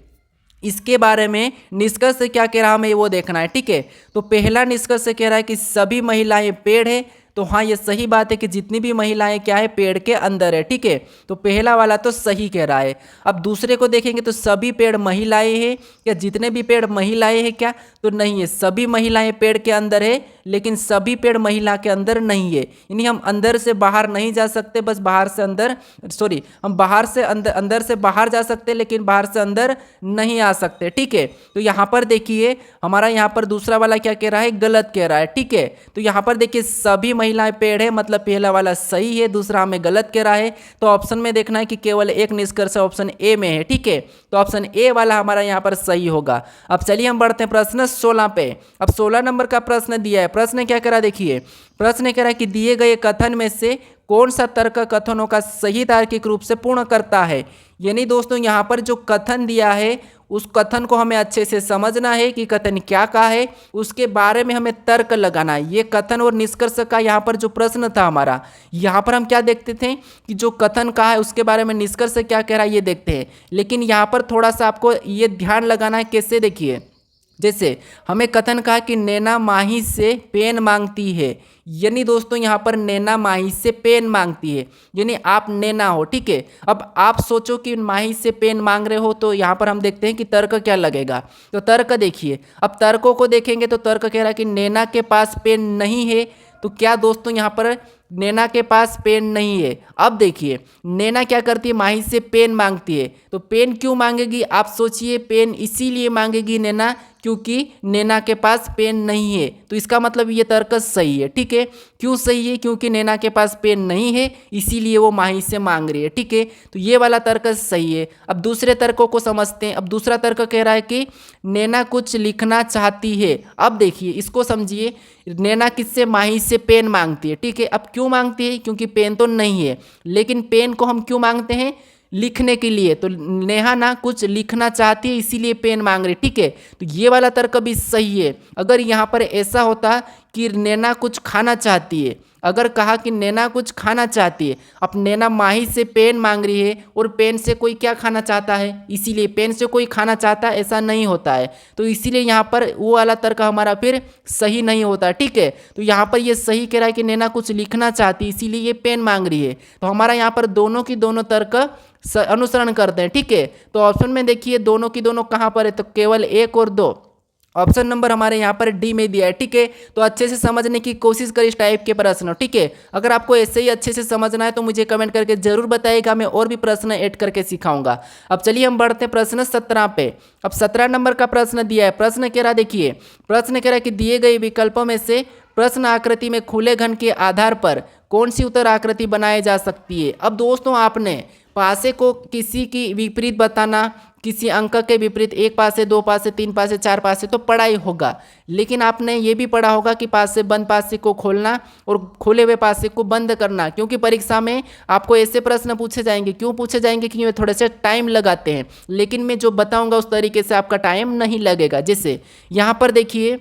इसके बारे में निष्कर्ष क्या कह रहा है हमें वो देखना है, ठीक है। तो पहला निष्कर्ष कह रहा है कि सभी महिलाएं पेड़ है, तो हाँ ये सही बात है कि जितनी भी महिलाएं क्या है, पेड़ के अंदर है, ठीक है। तो पहला वाला तो सही कह रहा है। अब दूसरे को देखेंगे तो सभी पेड़ महिलाएं हैं, या जितने भी पेड़ महिलाएं हैं क्या, तो नहीं है, सभी महिलाएं पेड़ के अंदर है लेकिन सभी पेड़ महिला के अंदर नहीं है। यानी हम अंदर से बाहर नहीं जा सकते, बस बाहर से अंदर, सॉरी हम बाहर से अंदर, अंदर से बाहर जा सकते लेकिन बाहर से अंदर नहीं आ सकते, ठीक है। तो यहाँ पर देखिए हमारा यहाँ पर दूसरा वाला क्या कह रहा है, गलत कह रहा है, ठीक है। तो यहाँ पर देखिए सभी महिलाएं पेड़ है, मतलब पहला वाला सही है, दूसरा हमें गलत कह रहा है। तो ऑप्शन में देखना है कि केवल एक निष्कर्ष ऑप्शन ए में है, ठीक है। तो ऑप्शन ए वाला हमारा यहाँ पर सही होगा। अब चलिए हम बढ़ते हैं प्रश्न 16 पे। अब 16 नंबर का प्रश्न दिया है। प्रश्न क्या कह रहा है, देखिए प्रश्न कह रहा है कि दिए गए कथन में से कौन सा तर्क कथनों का सही तार्किक रूप से पूर्ण करता है। यानी दोस्तों यहाँ पर जो कथन दिया है उस कथन को हमें अच्छे से समझना है कि कथन क्या कहा है, उसके बारे में हमें तर्क लगाना है। ये कथन और निष्कर्ष का यहाँ पर जो प्रश्न था हमारा, यहाँ पर हम क्या देखते थे कि जो कथन कहा है उसके बारे में निष्कर्ष क्या कह रहा है ये देखते हैं। लेकिन यहाँ पर थोड़ा सा आपको ये ध्यान लगाना है। कैसे, देखिए जैसे हमें कथन कहा कि नैना माही से पेन मांगती है, यानी दोस्तों यहाँ पर नैना माही से पेन मांगती है, यानी आप नैना हो, ठीक है। अब आप सोचो कि माही से पेन मांग रहे हो, तो यहाँ पर हम देखते हैं कि तर्क क्या लगेगा। तो तर्क देखिए, अब तर्कों को देखेंगे तो तर्क कह रहा है कि नैना के पास पेन नहीं है, तो क्या दोस्तों यहाँ पर नैना के पास पेन नहीं है। अब देखिए नैना क्या करती है, माही से पेन मांगती है। तो पेन क्यों मांगेगी आप सोचिए, पेन इसीलिए मांगेगी नैना क्योंकि नैना के पास पेन नहीं है। तो इसका मतलब ये तर्क सही है। ठीक है, क्यों सही है, क्योंकि नैना के पास पेन नहीं है इसीलिए वो माही से मांग रही है। ठीक है, तो ये वाला तर्क सही है। अब दूसरे तर्कों को समझते हैं। अब दूसरा तर्क कह रहा है कि नैना कुछ लिखना चाहती है। अब देखिए इसको समझिए, नैना किससे, माही से पेन मांगती है। ठीक है, अब क्यों मांगती है, क्योंकि पेन तो नहीं है, लेकिन पेन को हम क्यों मांगते हैं, लिखने के लिए। तो नेहा ना कुछ लिखना चाहती है इसीलिए पेन मांग रही। ठीक है, तो ये वाला तर्क भी सही है। अगर यहाँ पर ऐसा होता कि नैना कुछ खाना चाहती है, अगर कहा कि नैना कुछ खाना चाहती है, अब नैना माही से पेन मांग रही है और पेन से कोई क्या खाना चाहता है, इसीलिए पेन से कोई खाना चाहता है ऐसा नहीं होता है। तो इसीलिए यहाँ पर वो वाला तर्क हमारा फिर सही नहीं होता। ठीक है, तो यहाँ पर ये सही कह रहा है कि नैना कुछ लिखना चाहती है इसीलिए ये पेन मांग रही है। तो हमारा यहाँ पर दोनों की दोनों तर्क अनुसरण करते हैं। ठीक है, तो ऑप्शन में देखिए दोनों की दोनों कहाँ पर है, तो केवल 1 और 2। ऑप्शन नंबर हमारे यहाँ पर डी में दिया है। ठीक है, तो अच्छे से समझने की कोशिश करें इस टाइप के प्रश्न। ठीक है, अगर आपको ऐसे ही अच्छे से समझना है तो मुझे कमेंट करके जरूर बताइएगा, मैं और भी प्रश्न ऐड करके सिखाऊंगा। अब चलिए हम बढ़ते हैं प्रश्न 17 पे। अब 17 नंबर का प्रश्न दिया है। प्रश्न कह रहा, देखिए प्रश्न कह रहा है कि दिए गए विकल्पों में से प्रश्न आकृति में खुले घन के आधार पर कौन सी उत्तर आकृति बनाई जा सकती है। अब दोस्तों आपने पासे को किसी की विपरीत बताना, किसी अंक के विपरीत, 1 पासे 2 पासे 3 पासे 4 पासे तो पढ़ा ही होगा, लेकिन आपने ये भी पढ़ा होगा कि पासे बंद पासे को खोलना और खोले हुए पासे को बंद करना, क्योंकि परीक्षा में आपको ऐसे प्रश्न पूछे जाएंगे। क्यों पूछे जाएंगे, क्योंकि वे थोड़े से टाइम लगाते हैं, लेकिन मैं जो बताऊंगा उस तरीके से आपका टाइम नहीं लगेगा। जैसे यहाँ पर देखिए,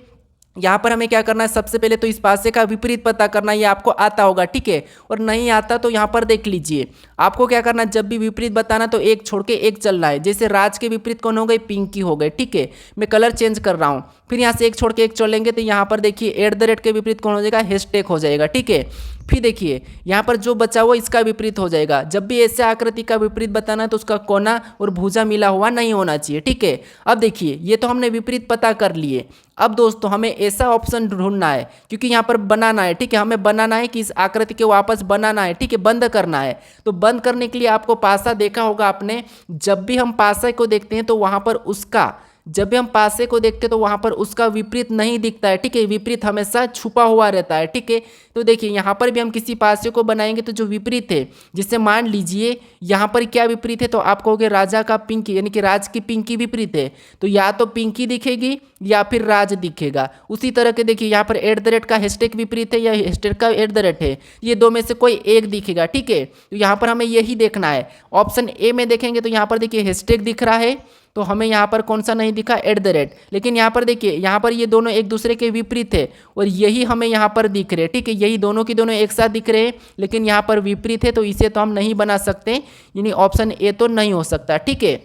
यहाँ पर हमें क्या करना है, सबसे पहले तो इस पासे का विपरीत पता करना, ये आपको आता होगा। ठीक है, और नहीं आता तो यहाँ पर देख लीजिए, आपको क्या करना है, जब भी विपरीत बताना तो एक छोड़ के एक चलना है। जैसे राज के विपरीत कौन हो गए, पिंकी हो गए। ठीक है, मैं कलर चेंज कर रहा हूँ, फिर यहाँ से एक छोड़ के एक चलेंगे तो यहाँ पर देखिए @ के विपरीत कौन हो जाएगा, हैशटैग हो जाएगा। ठीक है, फिर देखिए यहाँ पर जो बचा हुआ इसका विपरीत हो जाएगा। जब भी ऐसे आकृति का विपरीत बताना है तो उसका कोना और भुजा मिला हुआ नहीं होना चाहिए। ठीक है, अब देखिए ये तो हमने विपरीत पता कर लिए। अब दोस्तों हमें ऐसा ऑप्शन ढूंढना है, क्योंकि यहाँ पर बनाना है। ठीक है, हमें बनाना है कि इस आकृति के वापस बनाना है। ठीक है, बंद करना है। तो बंद करने के लिए आपको पासा देखा होगा आपने, जब भी हम पासे को देखते हैं तो वहाँ पर उसका, जब भी हम पासे को देखते हैं तो वहाँ पर उसका विपरीत नहीं दिखता है। ठीक है, विपरीत हमेशा छुपा हुआ रहता है। ठीक है, तो देखिए यहाँ पर भी हम किसी पासे को बनाएंगे तो जो विपरीत है, जिससे मान लीजिए यहाँ पर क्या विपरीत है, तो आप कहोगे राजा का पिंकी, यानी कि राज की पिंकी विपरीत है, तो या तो पिंकी दिखेगी या फिर राज दिखेगा। उसी तरह के देखिए यहाँ पर @ का हैशटैग विपरीत है या हैशटैग का @ है, ये दो में से कोई एक दिखेगा। ठीक है, तो यहाँ पर हमें यही देखना है। ऑप्शन ए में देखेंगे तो यहाँ पर देखिए हैशटैग दिख रहा है, तो हमें यहाँ पर कौन सा नहीं दिखा, @ लेकिन यहाँ पर देखिए यहाँ पर ये दोनों एक दूसरे के विपरीत है और यही हमें यहाँ पर दिख रहे हैं। ठीक है, यही दोनों की दोनों एक साथ दिख रहे हैं, लेकिन यहाँ पर विपरीत है, तो इसे तो हम नहीं बना सकते, यानी ऑप्शन ए तो नहीं हो सकता। ठीक है,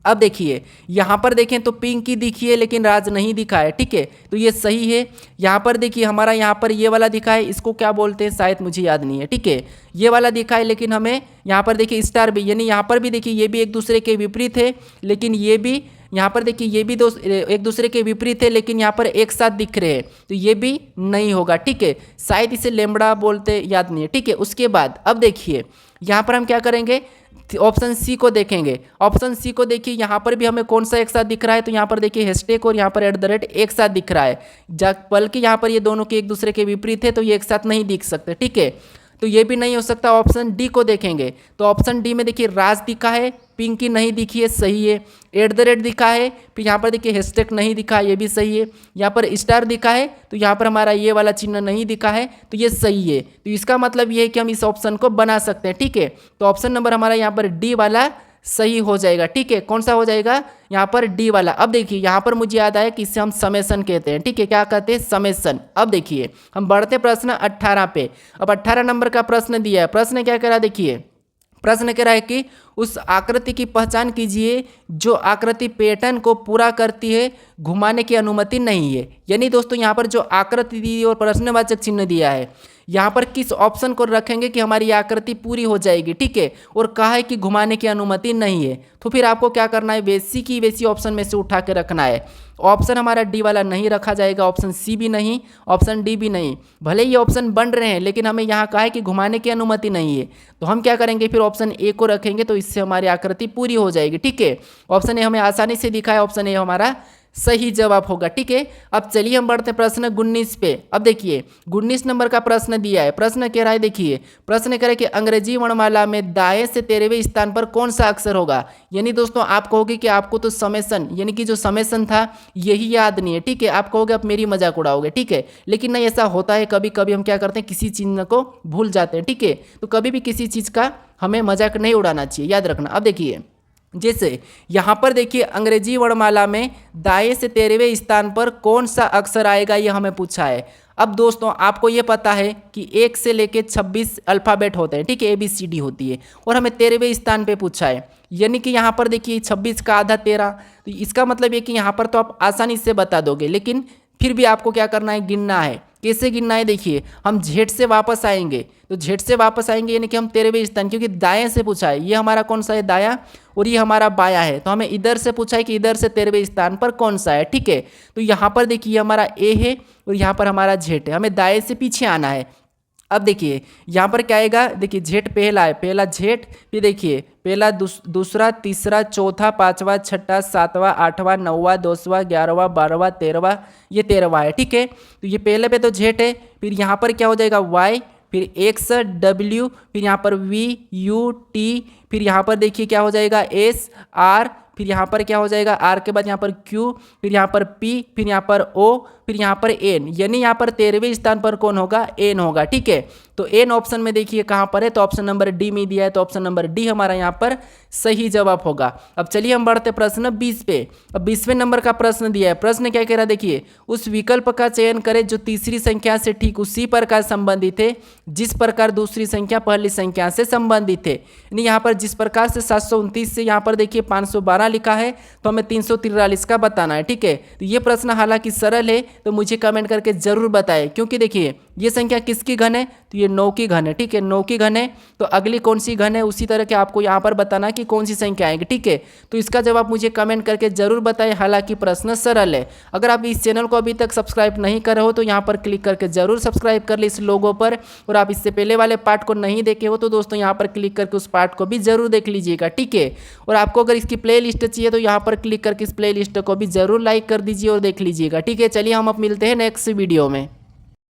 अब देखिए यहाँ पर देखें तो पिंकी दिखी है लेकिन राज नहीं दिखा है। ठीक है, तो ये सही है। यहाँ पर देखिए हमारा यहाँ पर ये वाला दिखा है, इसको क्या बोलते हैं शायद मुझे याद नहीं है। ठीक है, ये वाला दिखा है, लेकिन हमें यहाँ पर देखिए स्टार भी, यानी यहाँ पर भी देखिए ये भी एक दूसरे के विपरीत है, लेकिन ये भी यहाँ पर देखिए ये भी एक दूसरे के विपरीत है, लेकिन यहाँ पर एक साथ दिख रहे हैं, तो ये भी नहीं होगा। ठीक है, शायद इसे लेमड़ा बोलते, याद नहीं है। ठीक है, उसके बाद अब देखिए यहाँ पर हम क्या करेंगे, ऑप्शन सी को देखेंगे। ऑप्शन सी को देखिए यहाँ पर भी हमें कौन सा एक साथ दिख रहा है, तो यहाँ पर देखिए हैशटैग और यहाँ पर @ एक साथ दिख रहा है, बल्कि यहाँ पर ये दोनों के एक दूसरे के विपरीत है, तो ये एक साथ नहीं दिख सकते। ठीक है, तो ये भी नहीं हो सकता। ऑप्शन डी को देखेंगे तो ऑप्शन डी में देखिए राज दिखा है, पिंकी नहीं दिखी है, सही है। @ दिखा है, फिर यहाँ पर देखिए हैशटैग नहीं दिखा, ये भी सही है। यहाँ पर स्टार दिखा है, तो यहाँ पर हमारा ये वाला चिन्ह नहीं दिखा है, तो ये सही है। तो इसका मतलब ये है कि हम इस ऑप्शन को बना सकते हैं। ठीक है, तो ऑप्शन नंबर हमारा यहाँ पर डी वाला सही हो जाएगा। ठीक है, कौन सा हो जाएगा, यहाँ पर डी वाला। अब देखिए यहाँ पर मुझे याद आया कि इसे हम समेसन कहते हैं। ठीक है, क्या कहते हैं, समेसन। अब देखिए हम बढ़ते प्रश्न 18 पे। अब 18 नंबर का प्रश्न दिया है। प्रश्न क्या कह रहा है, देखिए प्रश्न कह रहा है कि उस आकृति की पहचान कीजिए जो आकृति पैटर्न को पूरा करती है, घुमाने की अनुमति नहीं है। यानी दोस्तों यहाँ पर जो आकृति दी और प्रश्नवाचक चिन्ह दिया है, यहाँ पर किस ऑप्शन को रखेंगे कि हमारी आकृति पूरी हो जाएगी, ठीक है। और कहा है कि घुमाने की अनुमति नहीं है, तो फिर आपको क्या करना है, वैसी की वैसी ऑप्शन में से उठा के रखना है। ऑप्शन हमारा डी वाला नहीं रखा जाएगा, ऑप्शन सी भी नहीं, ऑप्शन डी भी नहीं। भले ये ऑप्शन बन रहे हैं लेकिन हमें यहाँ कहा है कि घुमाने की अनुमति नहीं है, तो हम क्या करेंगे, फिर ऑप्शन ए को रखेंगे, तो इससे हमारी आकृति पूरी हो जाएगी, ठीक है। ऑप्शन ए हमें आसानी से दिखा है, ऑप्शन ए हमारा सही जवाब होगा, ठीक है। अब चलिए हम बढ़ते हैं प्रश्न 19 पे। अब देखिए 19 नंबर का प्रश्न दिया है। प्रश्न कह रहा है, देखिए प्रश्न कह रहा है कि अंग्रेजी वर्णमाला में दाएं से 13वें स्थान पर कौन सा अक्षर होगा। यानी दोस्तों आप कहोगे कि आपको तो समेसन यानी कि जो समेसन था यही याद नहीं है, ठीक है। आप कहोगे आप मेरी मजाक उड़ाओगे, ठीक है। लेकिन नहीं, ऐसा होता है कभी कभी हम क्या करते हैं, किसी चीज़ को भूल जाते हैं, ठीक है। तो कभी भी किसी चीज़ का हमें मजाक नहीं उड़ाना चाहिए, याद रखना। अब देखिए जैसे यहाँ पर देखिए अंग्रेजी वर्णमाला में दाएं से 13वें स्थान पर कौन सा अक्षर आएगा, ये हमें पूछा है। अब दोस्तों आपको ये पता है कि 1 से लेके 26 अल्फ़ाबेट होते हैं, ठीक है, ABCD होती है, और हमें 13वें स्थान पे पूछा है। यानी कि यहाँ पर देखिए 26 का आधा 13, तो इसका मतलब ये कि यहाँ पर तो आप आसानी से बता दोगे, लेकिन फिर भी आपको क्या करना है, गिनना है। कैसे गिनना है, देखिए हम जेड से वापस आएंगे, तो जेड से वापस आएंगे यानी कि हम 13वें स्थान, क्योंकि दाएं से पूछा है, ये हमारा कौन सा है, दायां, और ये हमारा बायां है, तो हमें इधर से पूछा है कि इधर से 13वें स्थान पर कौन सा है, ठीक है। तो यहाँ पर देखिए हमारा ए है और यहाँ पर हमारा जेड है, हमें दाएं से पीछे आना है। अब देखिए यहाँ पर क्या आएगा, देखिए जेड पहला है, पहला जेड, फिर देखिए पहला दूसरा तीसरा चौथा पांचवा छठा सातवां आठवां नौवां 10वां 11वां 12वां 13वां, ये 13वां है, ठीक है। तो ये पहले पे तो जेड है, फिर यहाँ पर क्या हो जाएगा वाई, फिर एक्स डब्ल्यू, फिर यहाँ पर वी यू टी, फिर यहाँ पर देखिए क्या हो जाएगा एस आर, फिर यहाँ पर क्या हो जाएगा आर के बाद यहाँ पर क्यू, फिर यहाँ पर पी, फिर यहाँ पर ओ, फिर यहाँ पर एन। यानी यहाँ पर 13वें स्थान पर कौन होगा, एन होगा, ठीक है। तो एन ऑप्शन में देखिए कहाँ पर है, तो ऑप्शन नंबर डी में दिया है, तो ऑप्शन नंबर डी हमारा यहाँ पर सही जवाब होगा। अब चलिए हम बढ़ते प्रश्न 20 पे। अब 20वें नंबर का प्रश्न दिया है। प्रश्न क्या कह रहा है, देखिए उस विकल्प का चयन करें जो तीसरी संख्या से ठीक उसी प्रकार संबंधित है जिस प्रकार दूसरी संख्या पहली संख्या से संबंधित है। यानी यहाँ पर जिस प्रकार से 729 से यहाँ पर देखिए 512 लिखा है, तो हमें 343 का बताना है, ठीक है। तो ये प्रश्न हालांकि सरल है, तो मुझे कमेंट करके जरूर बताएं, क्योंकि देखिए ये संख्या किसकी घन है, तो ये 9 की घन है, ठीक है, 9 की घन है। तो अगली कौन सी घन है, उसी तरह के आपको यहाँ पर बताना कि कौन सी संख्या आएगी, ठीक है। तो इसका जवाब मुझे कमेंट करके जरूर बताएं, हालांकि प्रश्न सरल है। अगर आप इस चैनल को अभी तक सब्सक्राइब नहीं करे हो तो यहाँ पर क्लिक करके जरूर सब्सक्राइब कर ले इस लोगो पर, और आप इससे पहले वाले पार्ट को नहीं देखे हो तो दोस्तों यहाँ पर क्लिक करके उस पार्ट को भी जरूर देख लीजिएगा, ठीक है। और आपको अगर इसकी प्ले लिस्ट चाहिए तो यहाँ पर क्लिक करके इस प्ले लिस्ट को भी जरूर लाइक कर दीजिए और देख लीजिएगा, ठीक है। चलिए हम अब मिलते हैं नेक्स्ट वीडियो में।